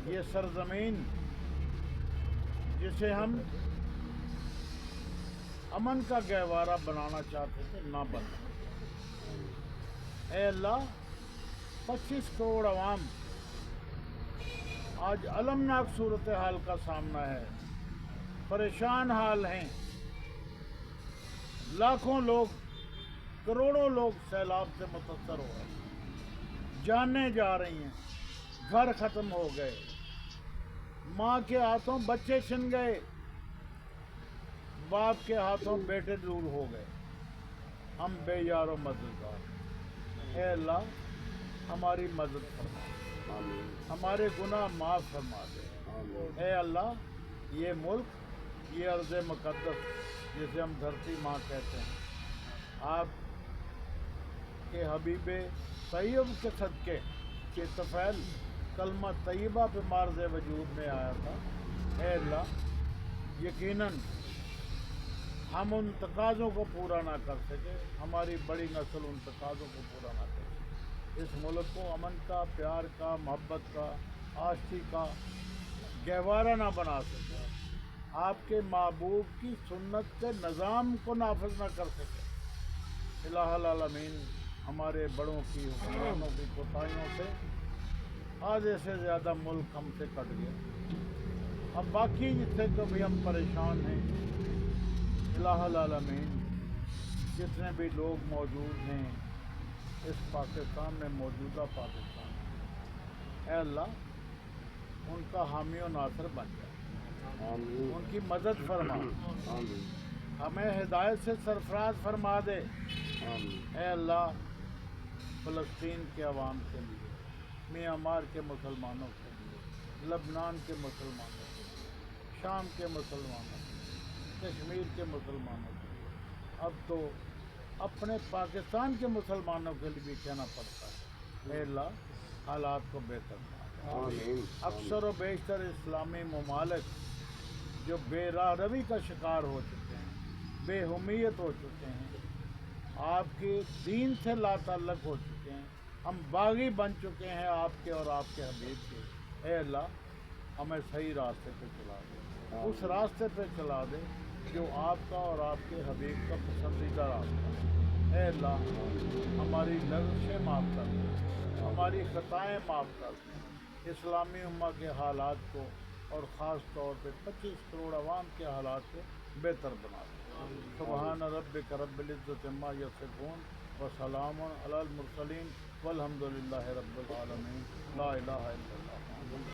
ये सरजमीन जिसे हम अमन का गहवारा बनाना चाहते थे, ना बना। ऐ अल्लाह, 25 करोड़ अवाम आज अलमनाक सूरत हाल का सामना है, परेशान हाल हैं। लाखों लोग, करोड़ों लोग सैलाब से मुतासर हो रहे, जानें जा रही हैं, घर ख़त्म हो गए, माँ के हाथों बच्चे छिन गए, बाप के हाथों बेटे दूर हो गए, हम बेयारो मददगार। ऐ अल्लाह, हमारी मदद फरमा, हमारे गुनाह माफ़ फरमा दे। ऐ अल्लाह, ये मुल्क, ये अर्ज़ मुक़द्दस जिसे हम धरती माँ कहते हैं, आप के हबीबे तैयब के सदक़े के तफ़ैल कलमा तैयबा पे मार्ज़ वजूद में आया था। ऐ अल्लाह, यकीनन हम उन तकाज़ों को पूरा ना कर सके, हमारी बड़ी नस्ल उन तकाज़ों को पूरा ना कर सके, इस मुल्क को अमन का, प्यार का, मोहब्बत का, आशिकी का गहवारा ना बना सके, आपके महबूब की सुन्नत के निज़ाम को नाफिज ना कर सके। इलाहुल आलमीन, हमारे बड़ों की हुक्मरानों की कोताहियों से आधे से ज़्यादा मुल्क हमसे कट गया। अब बाकी जिससे तो भी हम परेशान हैं। इलाहुल आलमीन, जितने भी लोग मौजूद हैं इस पाकिस्तान में, मौजूदा पाकिस्तान में, ऐ अल्लाह, उनका हामी और नासर बन जाए, उनकी मदद फरमा, हमें हिदायत से सरफराज फरमा दे। ऐ अल्लाह, फ़लस्तीन के अवाम के लिए, म्यांमार के मुसलमानों के लिए, लबनान के मुसलमानों के लिए, शाम के मुसलमानों के लिए, कश्मीर के मुसलमानों के लिए, अब तो अपने पाकिस्तान के मुसलमानों के लिए भी कहना पड़ता है। ऐ अल्लाह, हालात को बेहतर बना। अक्सर व बेशतर इस्लामी ममालिक जो बेराहरवी का शिकार हो चुके हैं, बेहुमियत हो चुके हैं, आपके दीन से लाताल्लुक़ हो चुके हैं, हम बागी बन चुके हैं आपके और आपके हबीब के। ऐ अल्लाह, हमें सही रास्ते पे चला दे, उस रास्ते पे चला दे जो आपका और आपके हबीब का पसंदीदा रास्ता है। ऐ अल्लाह, हमारी लग़ज़शें माफ़ कर दे, हमारी खताएं माफ़ कर दें, इस्लामी उम्मा के हालात को और ख़ास तौर पे 25 करोड़ आवाम के हालात को बेहतर बना दें। सुबहान रब्बिक रब्बिल इज़्ज़ति अम्मा यसिफून व सलामुन अलल मुरसलीन वल्हम्दुलिल्लाहि रब्बिल आलमीन। ला इलाहा इल्लल्लाह।